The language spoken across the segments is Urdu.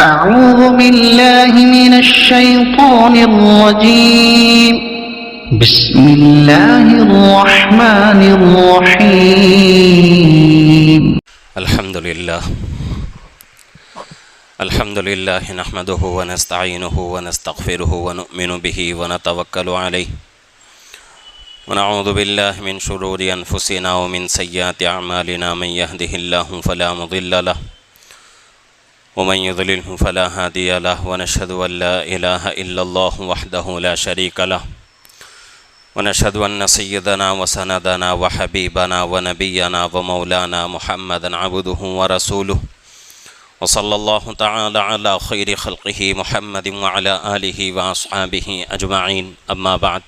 أعوذ بالله من الشيطان الرجيم. بسم الله الرحمن الرحيم. الحمد لله نحمده ونستعينه ونستغفره ونؤمن به ونتوكل عليه ونعوذ بالله من شرور أنفسنا ومن سيئات أعمالنا. من يهده الله فلا مضل له ومن يضلله فلا هادي له ونشهد أن لا إله إلا الله وحده لا شريك له ونشهد أن سيدنا وسندنا وحبيبنا ونبينا ومولانا محمدا عبده ورسوله وصلى الله تعالى على خير خلقه محمد وعلى آله وأصحابه أجمعين. أما بعد،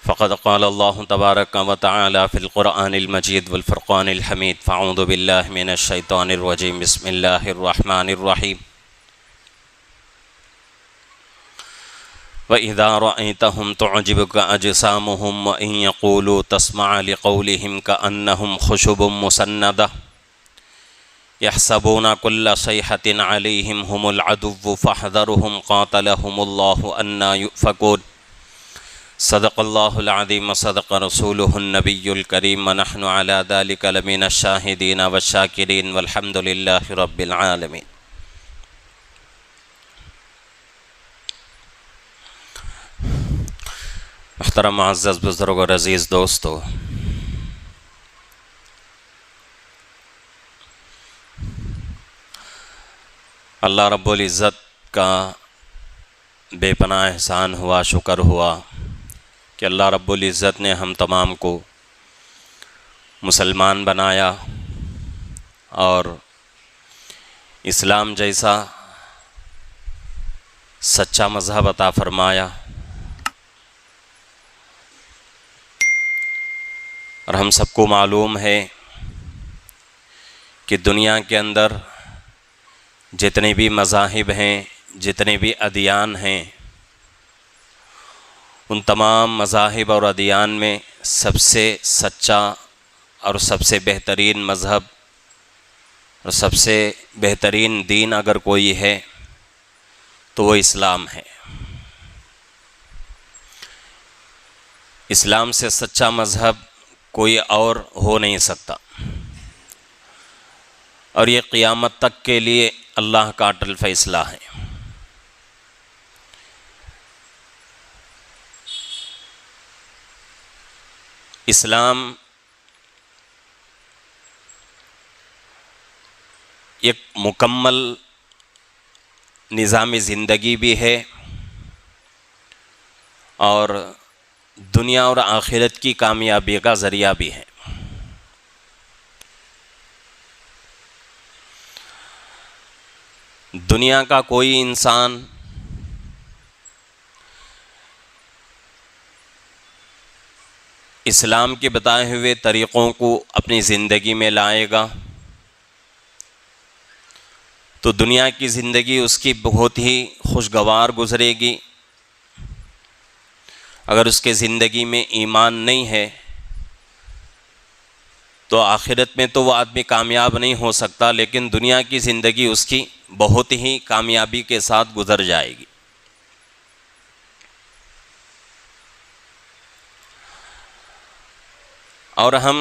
فقد قال الله تبارك وتعالى في القرآن المجيد والفرقان الحميد: فأعوذ بالله من الشيطان الرجيم. بسم الله الرحمن الرحيم. وَإِذَا رَأَيْتَهُمْ تُعْجِبُكَ أَجْسَامُهُمْ وَإِنْ يَقُولُوا تَسْمَعْ لِقَوْلِهِمْ كَأَنَّهُمْ خُشُبٌ مُّسَنَّدَةٌ يَحْسَبُونَ كُلَّ صَيْحَةٍ عَلَيْهِمْ هُمُ الْعَدُوُّ فَاحْذَرْهُمْ قَاتَلَهُمُ اللَّهُ أَنَّىٰ يُؤْفَكُونَ. صدق الله العظيم وصدق رسوله النبي الكريم ونحن على ذلك لمن الشاهدين والشاكرين والحمد لله رب العالمين. محترم معزز بزرگ اور عزیز دوستو، اللہ رب العزت کا بے پناہ احسان ہوا، شکر ہوا کہ اللہ رب العزت نے ہم تمام کو مسلمان بنایا اور اسلام جیسا سچا مذہب عطا فرمایا. اور ہم سب کو معلوم ہے کہ دنیا کے اندر جتنے بھی مذاہب ہیں، جتنے بھی ادیان ہیں، ان تمام مذاہب اور ادیان میں سب سے سچا اور سب سے بہترین مذہب اور سب سے بہترین دین اگر کوئی ہے تو وہ اسلام ہے. اسلام سے سچا مذہب کوئی اور ہو نہیں سکتا، اور یہ قیامت تک کے لیے اللہ کا اٹل فیصلہ ہے. اسلام ایک مکمل نظام زندگی بھی ہے اور دنیا اور آخرت کی کامیابی کا ذریعہ بھی ہے. دنیا کا کوئی انسان اسلام کے بتائے ہوئے طریقوں کو اپنی زندگی میں لائے گا تو دنیا کی زندگی اس کی بہت ہی خوشگوار گزرے گی. اگر اس کے زندگی میں ایمان نہیں ہے تو آخرت میں تو وہ آدمی کامیاب نہیں ہو سکتا، لیکن دنیا کی زندگی اس کی بہت ہی کامیابی کے ساتھ گزر جائے گی. اور ہم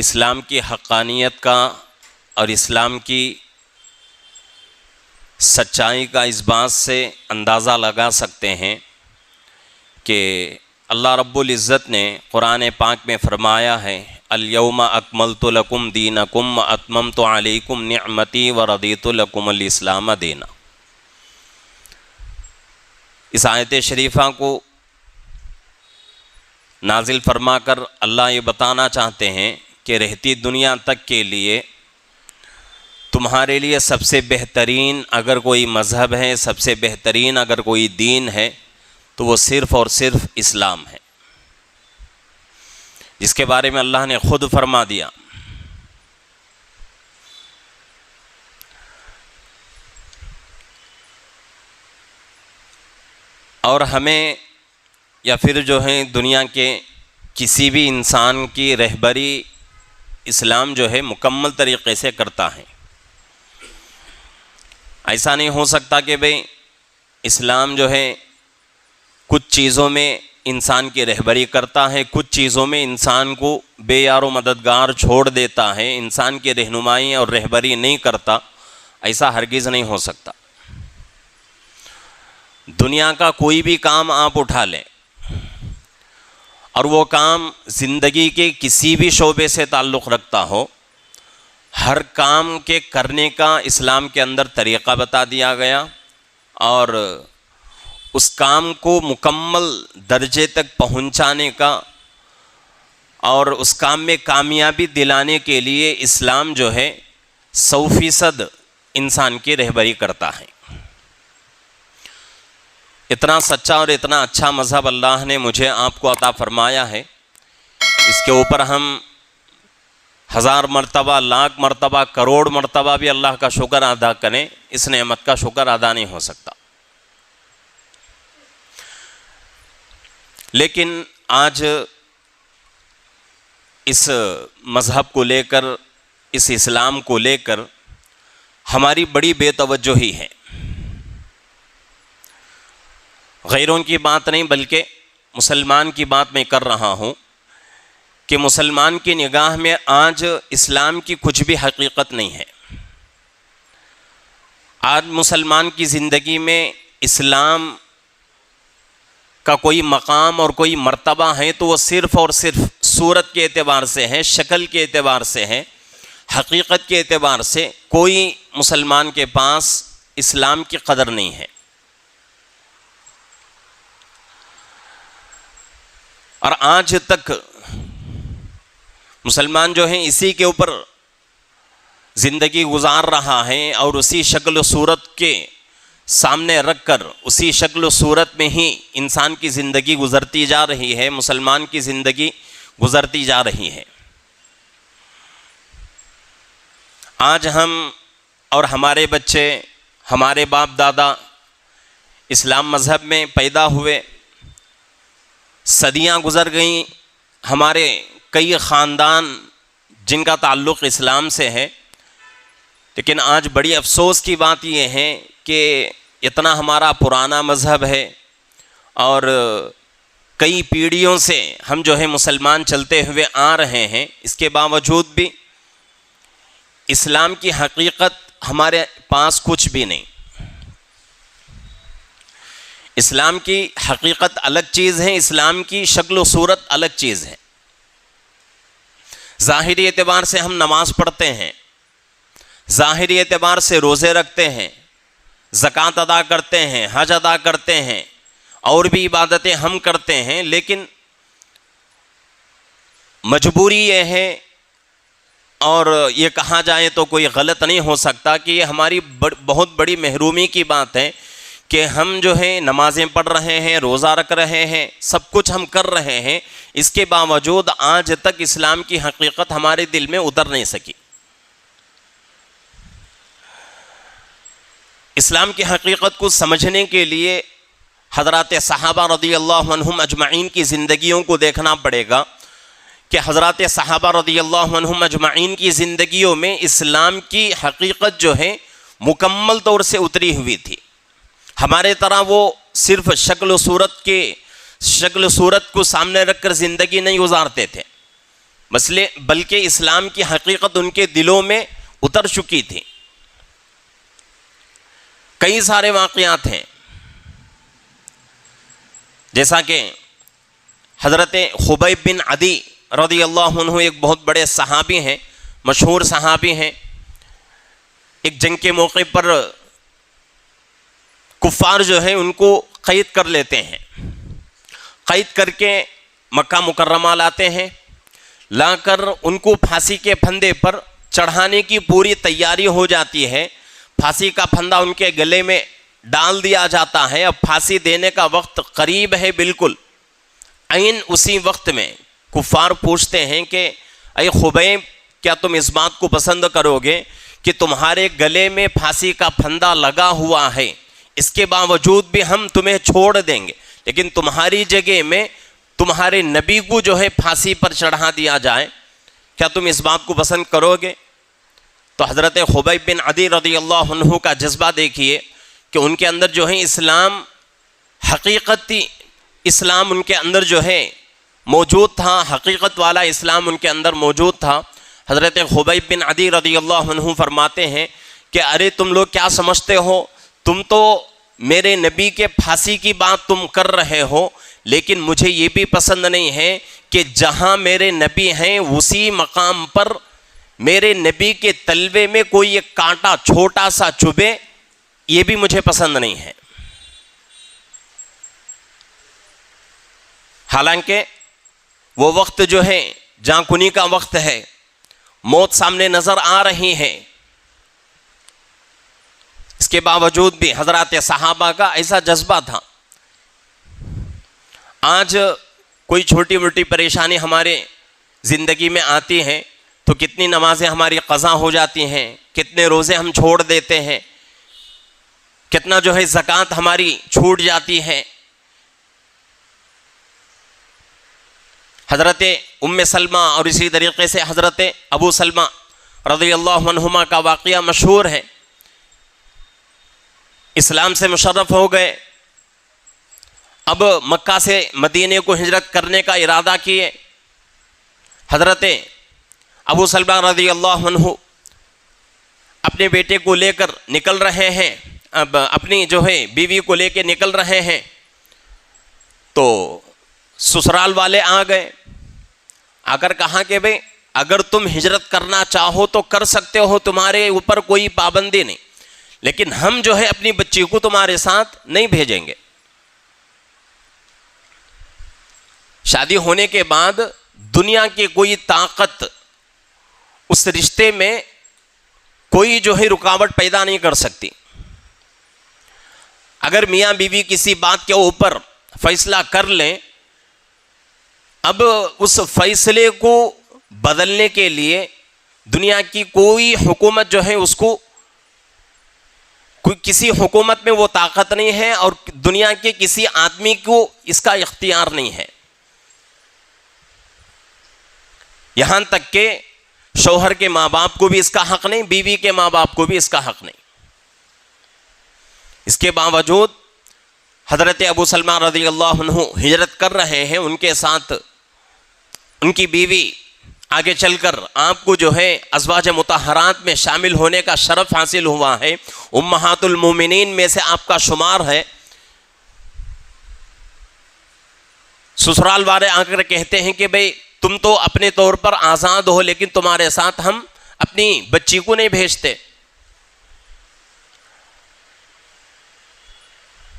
اسلام کی حقانیت کا اور اسلام کی سچائی کا اس بات سے اندازہ لگا سکتے ہیں کہ اللہ رب العزت نے قرآن پاک میں فرمایا ہے: الیوم اکملت لکم دینکم واتممت علیکم نعمتی ورضیت لکم الاسلام دینا. اس آیت شریفہ کو نازل فرما کر اللہ یہ بتانا چاہتے ہیں کہ رہتی دنیا تک کے لیے تمہارے لیے سب سے بہترین اگر کوئی مذہب ہے، سب سے بہترین اگر کوئی دین ہے تو وہ صرف اور صرف اسلام ہے، جس کے بارے میں اللہ نے خود فرما دیا. اور ہمیں یا پھر جو ہے دنیا کے کسی بھی انسان کی رہبری اسلام جو ہے مکمل طریقے سے کرتا ہے. ایسا نہیں ہو سکتا کہ بھئی اسلام جو ہے کچھ چیزوں میں انسان کی رہبری کرتا ہے، کچھ چیزوں میں انسان کو بے یار و مددگار چھوڑ دیتا ہے، انسان کی رہنمائی اور رہبری نہیں کرتا. ایسا ہرگز نہیں ہو سکتا. دنیا کا کوئی بھی کام آپ اٹھا لیں اور وہ کام زندگی کے کسی بھی شعبے سے تعلق رکھتا ہو، ہر کام کے کرنے کا اسلام کے اندر طریقہ بتا دیا گیا اور اس کام کو مکمل درجے تک پہنچانے کا اور اس کام میں کامیابی دلانے کے لیے اسلام جو ہے 100% انسان کی رہبری کرتا ہے. اتنا سچا اور اتنا اچھا مذہب اللہ نے مجھے آپ کو عطا فرمایا ہے، اس کے اوپر ہم 1000 مرتبہ، لاکھ مرتبہ، کروڑ مرتبہ بھی اللہ کا شکر ادا کریں، اس نعمت کا شکر ادا نہیں ہو سکتا. لیکن آج اس مذہب کو لے کر، اس اسلام کو لے کر ہماری بڑی بے توجہی ہے. غیروں کی بات نہیں بلکہ مسلمان کی بات میں کر رہا ہوں کہ مسلمان کی نگاہ میں آج اسلام کی کچھ بھی حقیقت نہیں ہے. آج مسلمان کی زندگی میں اسلام کا کوئی مقام اور کوئی مرتبہ ہے تو وہ صرف اور صرف صورت کے اعتبار سے ہے، شکل کے اعتبار سے ہے، حقیقت کے اعتبار سے کوئی مسلمان کے پاس اسلام کی قدر نہیں ہے. اور آج تک مسلمان جو ہیں اسی کے اوپر زندگی گزار رہا ہے اور اسی شکل و صورت کے سامنے رکھ کر اسی شکل و صورت میں ہی انسان کی زندگی گزرتی جا رہی ہے، مسلمان کی زندگی گزرتی جا رہی ہے. آج ہم اور ہمارے بچے، ہمارے باپ دادا اسلام مذہب میں پیدا ہوئے، صدیاں گزر گئیں، ہمارے کئی خاندان جن کا تعلق اسلام سے ہے، لیکن آج بڑی افسوس کی بات یہ ہے کہ اتنا ہمارا پرانا مذہب ہے اور کئی پیڑھیوں سے ہم جو ہے مسلمان چلتے ہوئے آ رہے ہیں، اس کے باوجود بھی اسلام کی حقیقت ہمارے پاس کچھ بھی نہیں. اسلام کی حقیقت الگ چیز ہے، اسلام کی شکل و صورت الگ چیز ہے. ظاہری اعتبار سے ہم نماز پڑھتے ہیں، ظاہری اعتبار سے روزے رکھتے ہیں، زکوٰۃ ادا کرتے ہیں، حج ادا کرتے ہیں، اور بھی عبادتیں ہم کرتے ہیں، لیکن مجبوری یہ ہے اور یہ کہا جائے تو کوئی غلط نہیں ہو سکتا کہ یہ ہماری بہت بڑی محرومی کی بات ہے کہ ہم جو ہے نمازیں پڑھ رہے ہیں، روزہ رکھ رہے ہیں، سب کچھ ہم کر رہے ہیں، اس کے باوجود آج تک اسلام کی حقیقت ہمارے دل میں اتر نہیں سکی. اسلام کی حقیقت کو سمجھنے کے لیے حضرات صحابہ رضی اللہ عنہم اجمعین کی زندگیوں کو دیکھنا پڑے گا کہ حضرات صحابہ رضی اللہ عنہم اجمعین کی زندگیوں میں اسلام کی حقیقت جو ہے مکمل طور سے اتری ہوئی تھی. ہمارے طرح وہ صرف شکل و صورت کو سامنے رکھ کر زندگی نہیں گزارتے تھے، بلکہ اسلام کی حقیقت ان کے دلوں میں اتر چکی تھی. کئی سارے واقعات ہیں، جیسا کہ حضرت خبیب بن عدی رضی اللہ عنہ ایک بہت بڑے صحابی ہیں، مشہور صحابی ہیں. ایک جنگ کے موقع پر کفار جو ہیں ان کو قید کر لیتے ہیں، قید کر کے مکہ مکرمہ لاتے ہیں، لا کر ان کو پھانسی کے پھندے پر چڑھانے کی پوری تیاری ہو جاتی ہے. پھانسی کا پھندا ان کے گلے میں ڈال دیا جاتا ہے. اب پھانسی دینے کا وقت قریب ہے بالکل. عین اسی وقت میں کفار پوچھتے ہیں کہ اے خبیب، کیا تم اس بات کو پسند کرو گے کہ تمہارے گلے میں پھانسی کا پھندا لگا ہوا ہے، اس کے باوجود بھی ہم تمہیں چھوڑ دیں گے، لیکن تمہاری جگہ میں تمہارے نبی کو جو ہے پھانسی پر چڑھا دیا جائے، کیا تم اس بات کو پسند کرو گے؟ تو حضرت خبیب بن عدی رضی اللہ عنہ کا جذبہ دیکھیے کہ ان کے اندر جو ہے اسلام حقیقتی اسلام ان کے اندر جو ہے موجود تھا، حقیقت والا اسلام ان کے اندر موجود تھا۔ حضرت خبیب بن عدی رضی اللہ عنہ فرماتے ہیں کہ ارے تم لوگ کیا سمجھتے ہو، تم تو میرے نبی کے پھانسی کی بات تم کر رہے ہو، لیکن مجھے یہ بھی پسند نہیں ہے کہ جہاں میرے نبی ہیں اسی مقام پر میرے نبی کے تلوے میں کوئی ایک کانٹا چھوٹا سا چبھے، یہ بھی مجھے پسند نہیں ہے۔ حالانکہ وہ وقت جو ہے جان کنی کا وقت ہے، موت سامنے نظر آ رہی ہے، اس کے باوجود بھی حضرات صحابہ کا ایسا جذبہ تھا۔ آج کوئی چھوٹی موٹی پریشانی ہمارے زندگی میں آتی ہے تو کتنی نمازیں ہماری قضا ہو جاتی ہیں، کتنے روزے ہم چھوڑ دیتے ہیں، کتنا جو ہے زکوٰۃ ہماری چھوٹ جاتی ہے۔ حضرت ام سلمہ اور اسی طریقے سے حضرت ابو سلمہ رضی اللہ عنہما کا واقعہ مشہور ہے، اسلام سے مشرف ہو گئے، اب مکہ سے مدینے کو ہجرت کرنے کا ارادہ کیے۔ حضرت ابو سلمہ رضی اللہ عنہ اپنے بیٹے کو لے کر نکل رہے ہیں، اب اپنی جو ہے بیوی کو لے کے نکل رہے ہیں تو سسرال والے آ گئے، آ کر کہا کہ بھئی اگر تم ہجرت کرنا چاہو تو کر سکتے ہو، تمہارے اوپر کوئی پابندی نہیں، لیکن ہم جو ہے اپنی بچی کو تمہارے ساتھ نہیں بھیجیں گے۔ شادی ہونے کے بعد دنیا کی کوئی طاقت اس رشتے میں کوئی جو ہے رکاوٹ پیدا نہیں کر سکتی۔ اگر میاں بیوی کسی بات کے اوپر فیصلہ کر لیں، اب اس فیصلے کو بدلنے کے لیے دنیا کی کوئی حکومت جو ہے اس کو کسی حکومت میں وہ طاقت نہیں ہے، اور دنیا کے کسی آدمی کو اس کا اختیار نہیں ہے۔ یہاں تک کہ شوہر کے ماں باپ کو بھی اس کا حق نہیں، بیوی کے ماں باپ کو بھی اس کا حق نہیں۔ اس کے باوجود حضرت ابو سلمہ رضی اللہ عنہ ہجرت کر رہے ہیں، ان کے ساتھ ان کی بیوی آگے چل کر آپ کو جو ہے ازواج مطہرات میں شامل ہونے کا شرف حاصل ہوا ہے، امہات المومنین میں سے آپ کا شمار ہے۔ سسرال والے آ کر کہتے ہیں کہ بھئی تم تو اپنے طور پر آزاد ہو، لیکن تمہارے ساتھ ہم اپنی بچی کو نہیں بھیجتے۔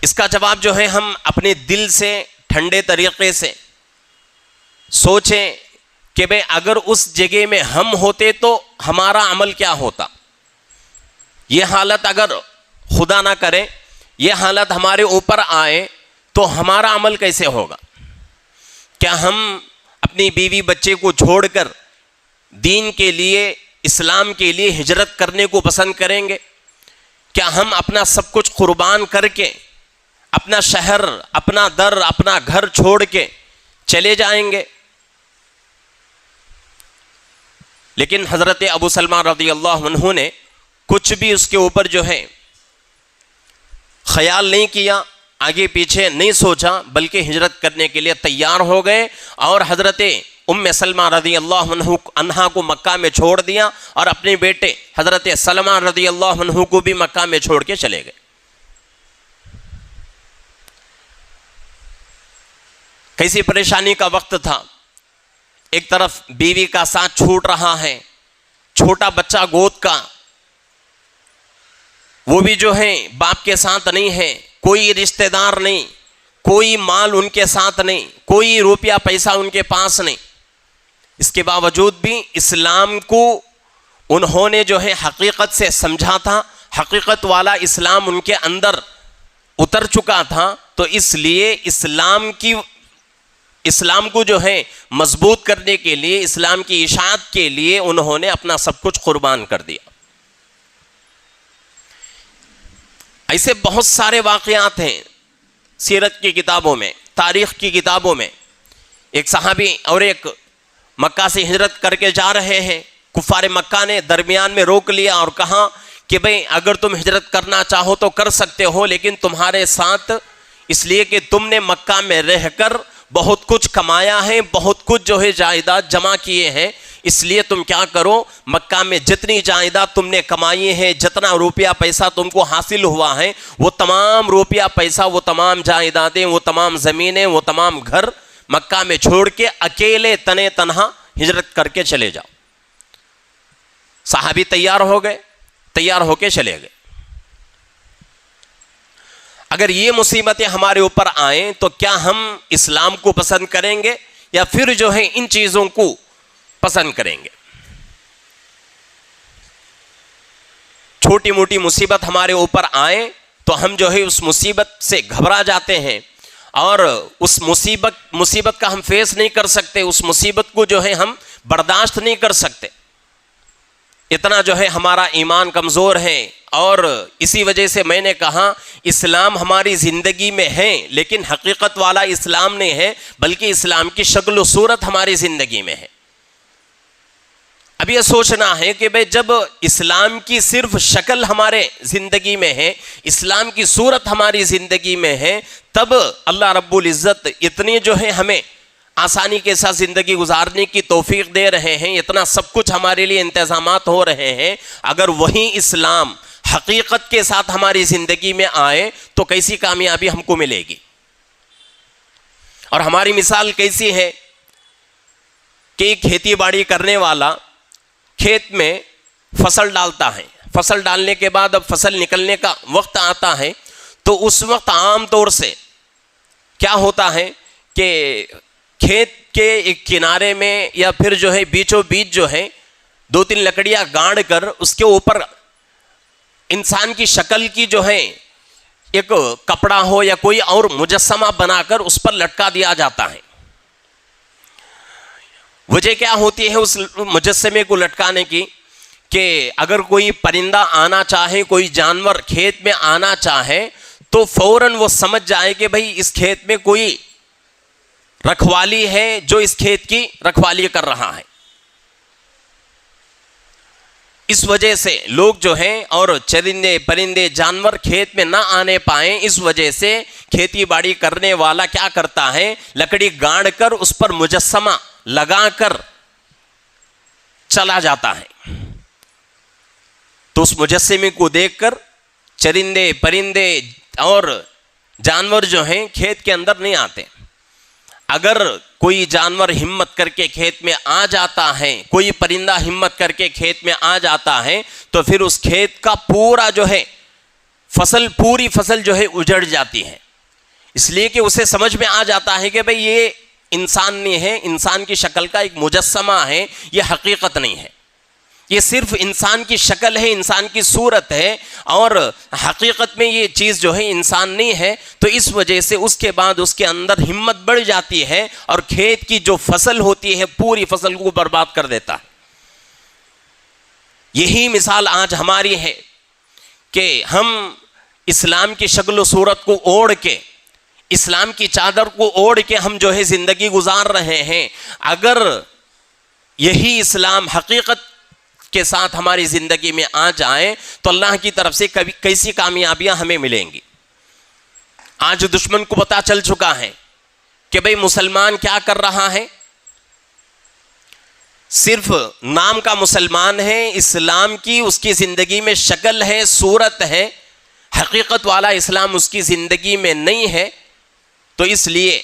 اس کا جواب جو ہے ہم اپنے دل سے ٹھنڈے طریقے سے سوچیں کہ بھئی اگر اس جگہ میں ہم ہوتے تو ہمارا عمل کیا ہوتا۔ یہ حالت اگر خدا نہ کرے یہ حالت ہمارے اوپر آئے تو ہمارا عمل کیسے ہوگا؟ کیا ہم اپنی بیوی بچے کو چھوڑ کر دین کے لیے، اسلام کے لیے ہجرت کرنے کو پسند کریں گے؟ کیا ہم اپنا سب کچھ قربان کر کے اپنا شہر، اپنا در، اپنا گھر چھوڑ کے چلے جائیں گے؟ لیکن حضرت ابو سلمہ رضی اللہ عنہ نے کچھ بھی اس کے اوپر جو ہے خیال نہیں کیا، آگے پیچھے نہیں سوچا، بلکہ ہجرت کرنے کے لیے تیار ہو گئے، اور حضرت ام سلمہ رضی اللہ عنہا کو مکہ میں چھوڑ دیا، اور اپنے بیٹے حضرت سلمہ رضی اللہ عنہ کو بھی مکہ میں چھوڑ کے چلے گئے۔ کیسی پریشانی کا وقت تھا، ایک طرف بیوی کا ساتھ چھوٹ رہا ہے، چھوٹا بچہ گود کا، وہ بھی جو ہے باپ کے ساتھ نہیں ہے، کوئی رشتہ دار نہیں، کوئی مال ان کے ساتھ نہیں، کوئی روپیہ پیسہ ان کے پاس نہیں۔ اس کے باوجود بھی اسلام کو انہوں نے جو ہے حقیقت سے سمجھا تھا، حقیقت والا اسلام ان کے اندر اتر چکا تھا، تو اس لیے اسلام کو جو ہے مضبوط کرنے کے لیے، اسلام کی اشاعت کے لیے انہوں نے اپنا سب کچھ قربان کر دیا۔ ایسے بہت سارے واقعات ہیں سیرت کی کتابوں میں، تاریخ کی کتابوں میں۔ ایک صحابی اور ایک مکہ سے ہجرت کر کے جا رہے ہیں، کفار مکہ نے درمیان میں روک لیا اور کہا کہ بھئی اگر تم ہجرت کرنا چاہو تو کر سکتے ہو، لیکن تمہارے ساتھ اس لیے کہ تم نے مکہ میں رہ کر بہت کچھ کمایا ہے، بہت کچھ جو ہے جائیداد جمع کیے ہیں، اس لیے تم کیا کرو، مکہ میں جتنی جائیداد تم نے کمائی ہے، جتنا روپیہ پیسہ تم کو حاصل ہوا ہے، وہ تمام روپیہ پیسہ، وہ تمام جائیدادیں، وہ تمام زمینیں، وہ تمام گھر مکہ میں چھوڑ کے اکیلے تنے تنہا ہجرت کر کے چلے جاؤ۔ صحابی تیار ہو گئے، تیار ہو کے چلے گئے۔ اگر یہ مصیبتیں ہمارے اوپر آئیں تو کیا ہم اسلام کو پسند کریں گے یا پھر جو ہے ان چیزوں کو پسند کریں گے؟ چھوٹی موٹی مصیبت ہمارے اوپر آئے تو ہم جو ہے اس مصیبت سے گھبرا جاتے ہیں اور اس مصیبت کا ہم فیس نہیں کر سکتے، اس مصیبت کو جو ہے ہم برداشت نہیں کر سکتے، اتنا جو ہے ہمارا ایمان کمزور ہے۔ اور اسی وجہ سے میں نے کہا اسلام ہماری زندگی میں ہے لیکن حقیقت والا اسلام نہیں ہے، بلکہ اسلام کی شکل و صورت ہماری زندگی میں ہے۔ اب یہ سوچنا ہے کہ بھئی جب اسلام کی صرف شکل ہمارے زندگی میں ہے، اسلام کی صورت ہماری زندگی میں ہے، تب اللہ رب العزت اتنی جو ہے ہمیں آسانی کے ساتھ زندگی گزارنے کی توفیق دے رہے ہیں، اتنا سب کچھ ہمارے لیے انتظامات ہو رہے ہیں۔ اگر وہی اسلام حقیقت کے ساتھ ہماری زندگی میں آئے تو کیسی کامیابی ہم کو ملے گی؟ اور ہماری مثال کیسی ہے کہ کھیتی باڑی کرنے والا کھیت میں فصل ڈالتا ہے، فصل ڈالنے کے بعد اب فصل نکلنے کا وقت آتا ہے تو اس وقت عام طور سے کیا ہوتا ہے کہ کھیت کے ایک کنارے میں یا پھر جو ہے بیچوں بیچ جو ہے 2-3 لکڑیاں گاڑ کر اس کے اوپر انسان کی شکل کی جو ہے ایک کپڑا ہو یا کوئی اور مجسمہ بنا کر اس پر لٹکا دیا جاتا ہے۔ وجہ کیا ہوتی ہے اس مجسمے کو لٹکانے کی کہ اگر کوئی پرندہ آنا چاہے، کوئی جانور کھیت میں آنا چاہے تو فوراً وہ سمجھ جائے کہ بھئی اس کھیت میں کوئی رکھوالی ہے جو اس کھیت کی رکھوالی کر رہا ہے۔ اس وجہ سے لوگ جو ہیں اور چرندے پرندے جانور کھیت میں نہ آنے پائیں، اس وجہ سے کھیتی باڑی کرنے والا کیا کرتا ہے، لکڑی گاڑ کر اس پر مجسمہ لگا کر چلا جاتا ہے۔ تو اس مجسمے کو دیکھ کر چرندے پرندے اور جانور جو ہیں کھیت کے اندر نہیں آتے۔ اگر کوئی جانور ہمت کر کے کھیت میں آ جاتا ہے، کوئی پرندہ ہمت کر کے کھیت میں آ جاتا ہے تو پھر اس کھیت کا پورا جو ہے پوری فصل جو ہے اجڑ جاتی ہے، اس لیے کہ اسے سمجھ میں آ جاتا ہے کہ بھئی یہ انسان نہیں ہے، انسان کی شکل کا ایک مجسمہ ہے، یہ حقیقت نہیں ہے، یہ صرف انسان کی شکل ہے، انسان کی صورت ہے اور حقیقت میں یہ چیز جو ہے انسان نہیں ہے۔ تو اس وجہ سے اس کے بعد اس کے اندر ہمت بڑھ جاتی ہے اور کھیت کی جو فصل ہوتی ہے پوری فصل کو برباد کر دیتا ہے۔ یہی مثال آج ہماری ہے کہ ہم اسلام کی شکل و صورت کو اوڑھ کے، اسلام کی چادر کو اوڑھ کے ہم جو ہے زندگی گزار رہے ہیں۔ اگر یہی اسلام حقیقت کے ساتھ ہماری زندگی میں آ جائے تو اللہ کی طرف سے کیسی کامیابیاں ہمیں ملیں گی۔ آج دشمن کو پتہ چل چکا ہے کہ بھئی مسلمان کیا کر رہا ہے، صرف نام کا مسلمان ہے، اسلام کی اس کی زندگی میں شکل ہے، صورت ہے، حقیقت والا اسلام اس کی زندگی میں نہیں ہے۔ تو اس لیے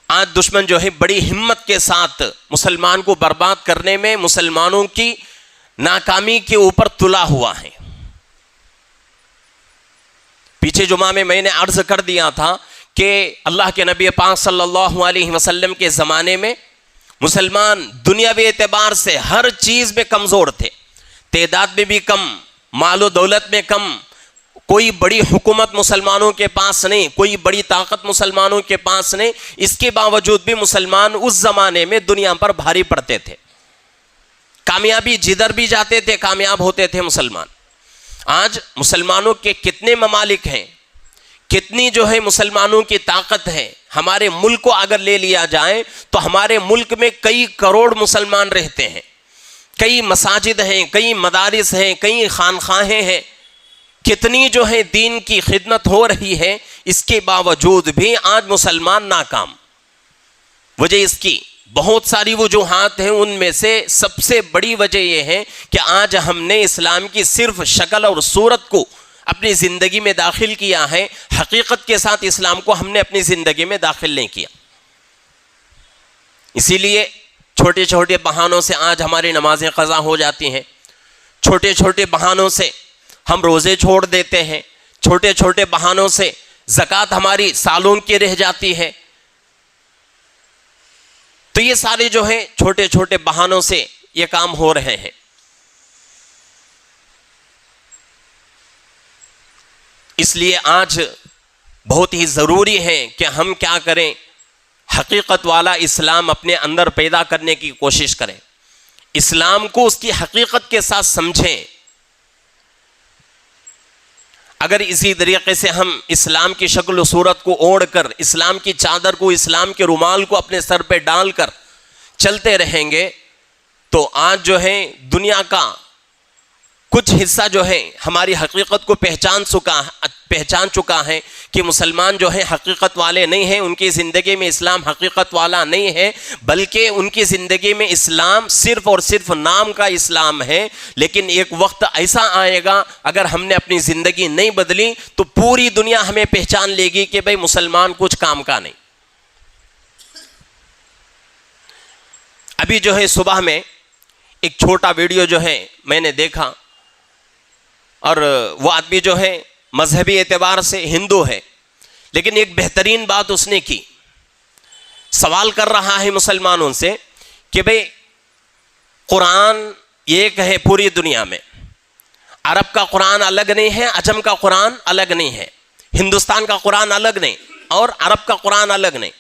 آج دشمن جو ہے بڑی ہمت کے ساتھ مسلمان کو برباد کرنے میں مسلمانوں کی ناکامی کے اوپر تلا ہوا ہے۔ پیچھے جمعہ میں نے عرض کر دیا تھا کہ اللہ کے نبی پاک صلی اللہ علیہ وسلم کے زمانے میں مسلمان دنیاوی اعتبار سے ہر چیز میں کمزور تھے، تعداد میں بھی کم، مال و دولت میں کم، کوئی بڑی حکومت مسلمانوں کے پاس نہیں، کوئی بڑی طاقت مسلمانوں کے پاس نہیں، اس کے باوجود بھی مسلمان اس زمانے میں دنیا پر بھاری پڑتے تھے، کامیابی جدھر بھی جاتے تھے کامیاب ہوتے تھے مسلمان۔ آج مسلمانوں کے کتنے ممالک ہیں، کتنی جو ہے مسلمانوں کی طاقت ہے۔ ہمارے ملک کو اگر لے لیا جائے تو ہمارے ملک میں کئی کروڑ مسلمان رہتے ہیں، کئی مساجد ہیں، کئی مدارس ہیں، کئی خانقاہیں ہیں، کتنی جو ہے دین کی خدمت ہو رہی ہے، اس کے باوجود بھی آج مسلمان ناکام۔ وجہ اس کی بہت ساری وجوہات ہیں، ان میں سے سب سے بڑی وجہ یہ ہے کہ آج ہم نے اسلام کی صرف شکل اور صورت کو اپنی زندگی میں داخل کیا ہے، حقیقت کے ساتھ اسلام کو ہم نے اپنی زندگی میں داخل نہیں کیا۔ اسی لیے چھوٹے چھوٹے بہانوں سے آج ہماری نمازیں قضا ہو جاتی ہیں، چھوٹے چھوٹے بہانوں سے ہم روزے چھوڑ دیتے ہیں، چھوٹے چھوٹے بہانوں سے زکوٰۃ ہماری سالوں کی رہ جاتی ہے۔ تو یہ سارے جو ہیں چھوٹے چھوٹے بہانوں سے یہ کام ہو رہے ہیں۔ اس لیے آج بہت ہی ضروری ہے کہ ہم کیا کریں، حقیقت والا اسلام اپنے اندر پیدا کرنے کی کوشش کریں، اسلام کو اس کی حقیقت کے ساتھ سمجھیں۔ اگر اسی طریقے سے ہم اسلام کی شکل و صورت کو اوڑھ کر، اسلام کی چادر کو، اسلام کے رومال کو اپنے سر پہ ڈال کر چلتے رہیں گے تو آج جو ہے دنیا کا کچھ حصہ جو ہے ہماری حقیقت کو پہچان چکا ہے کہ مسلمان جو ہے حقیقت والے نہیں ہیں، ان کی زندگی میں اسلام حقیقت والا نہیں ہے، بلکہ ان کی زندگی میں اسلام صرف اور صرف نام کا اسلام ہے۔ لیکن ایک وقت ایسا آئے گا اگر ہم نے اپنی زندگی نہیں بدلی تو پوری دنیا ہمیں پہچان لے گی کہ بھئی مسلمان کچھ کام کا نہیں۔ ابھی جو ہے صبح میں ایک چھوٹا ویڈیو جو ہے میں نے دیکھا، اور وہ آدمی جو ہے مذہبی اعتبار سے ہندو ہے، لیکن ایک بہترین بات اس نے کی، سوال کر رہا ہے مسلمانوں سے کہ بھئی قرآن ایک ہے پوری دنیا میں، عرب کا قرآن الگ نہیں ہے، عجم کا قرآن الگ نہیں ہے، ہندوستان کا قرآن الگ نہیں اور عرب کا قرآن الگ نہیں،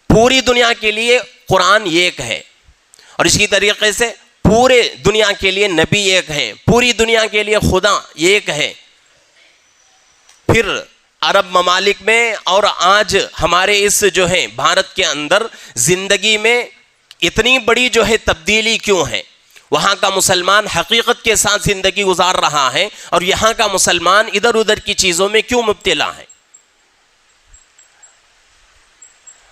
پوری دنیا کے لیے قرآن ایک ہے، اور اسی طریقے سے پورے دنیا کے لیے نبی ایک ہے، پوری دنیا کے لیے خدا ایک ہے۔ پھر عرب ممالک میں اور آج ہمارے اس جو ہے بھارت کے اندر زندگی میں اتنی بڑی جو ہے تبدیلی کیوں ہے؟ وہاں کا مسلمان حقیقت کے ساتھ زندگی گزار رہا ہے اور یہاں کا مسلمان ادھر ادھر کی چیزوں میں کیوں مبتلا ہے؟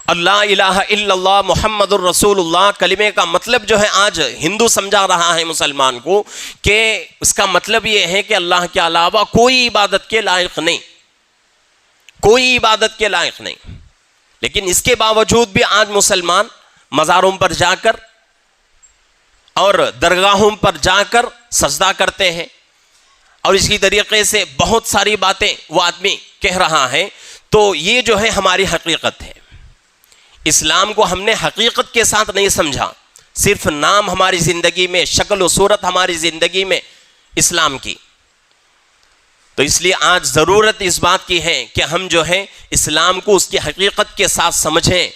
اللہ الہ الا اللہ محمد الرسول اللہ کلمے کا مطلب جو ہے آج ہندو سمجھا رہا ہے مسلمان کو کہ اس کا مطلب یہ ہے کہ اللہ کے علاوہ کوئی عبادت کے لائق نہیں، کوئی عبادت کے لائق نہیں۔ لیکن اس کے باوجود بھی آج مسلمان مزاروں پر جا کر اور درگاہوں پر جا کر سجدہ کرتے ہیں، اور اسی طریقے سے بہت ساری باتیں وہ آدمی کہہ رہا ہے۔ تو یہ جو ہے ہماری حقیقت ہے، اسلام کو ہم نے حقیقت کے ساتھ نہیں سمجھا، صرف نام ہماری زندگی میں، شکل و صورت ہماری زندگی میں اسلام کی۔ تو اس لیے آج ضرورت اس بات کی ہے کہ ہم جو ہے اسلام کو اس کی حقیقت کے ساتھ سمجھیں۔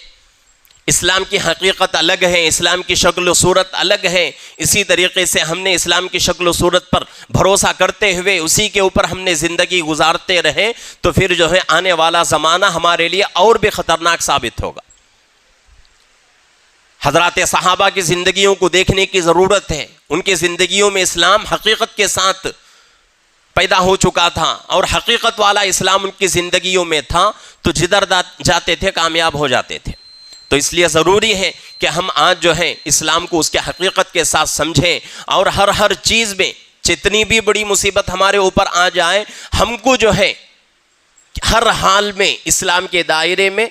اسلام کی حقیقت الگ ہے، اسلام کی شکل و صورت الگ ہے، اسی طریقے سے ہم نے اسلام کی شکل و صورت پر بھروسہ کرتے ہوئے اسی کے اوپر ہم نے زندگی گزارتے رہے تو پھر جو ہے آنے والا زمانہ ہمارے لیے اور بھی خطرناک ثابت ہوگا۔ حضرات صحابہ کی زندگیوں کو دیکھنے کی ضرورت ہے، ان کی زندگیوں میں اسلام حقیقت کے ساتھ پیدا ہو چکا تھا اور حقیقت والا اسلام ان کی زندگیوں میں تھا تو جدھر جاتے تھے کامیاب ہو جاتے تھے۔ تو اس لیے ضروری ہے کہ ہم آج جو ہے اسلام کو اس کے حقیقت کے ساتھ سمجھیں، اور ہر چیز میں جتنی بھی بڑی مصیبت ہمارے اوپر آ جائے ہم کو جو ہے ہر حال میں اسلام کے دائرے میں،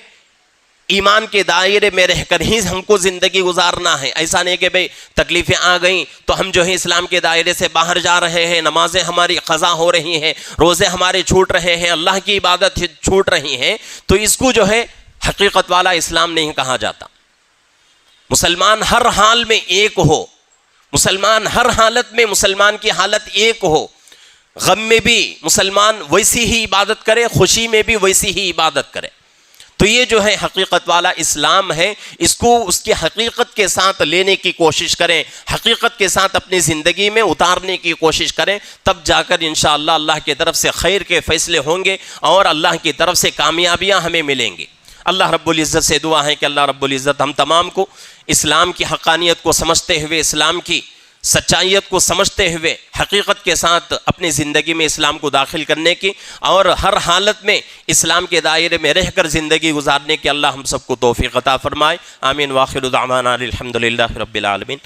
ایمان کے دائرے میں رہ کر ہی ہم کو زندگی گزارنا ہے۔ ایسا نہیں کہ بھئی تکلیفیں آ گئیں تو ہم جو ہے اسلام کے دائرے سے باہر جا رہے ہیں، نمازیں ہماری قضا ہو رہی ہیں، روزے ہمارے چھوٹ رہے ہیں، اللہ کی عبادت چھوٹ رہی ہیں، تو اس کو جو ہے حقیقت والا اسلام نہیں کہا جاتا۔ مسلمان ہر حال میں ایک ہو، مسلمان ہر حالت میں مسلمان کی حالت ایک ہو، غم میں بھی مسلمان ویسی ہی عبادت کرے، خوشی میں بھی ویسی ہی عبادت کرے۔ تو یہ جو ہے حقیقت والا اسلام ہے، اس کو اس کی حقیقت کے ساتھ لینے کی کوشش کریں، حقیقت کے ساتھ اپنی زندگی میں اتارنے کی کوشش کریں، تب جا کر انشاءاللہ اللہ کی طرف سے خیر کے فیصلے ہوں گے اور اللہ کی طرف سے کامیابیاں ہمیں ملیں گی۔ اللہ رب العزت سے دعا ہے کہ اللہ رب العزت ہم تمام کو اسلام کی حقانیت کو سمجھتے ہوئے اسلام کی سچائیت کو سمجھتے ہوئے حقیقت کے ساتھ اپنی زندگی میں اسلام کو داخل کرنے کی اور ہر حالت میں اسلام کے دائرے میں رہ کر زندگی گزارنے کی اللہ ہم سب کو توفیق عطا فرمائے. آمین. واخر دعوانا الحمدللہ رب العالمین.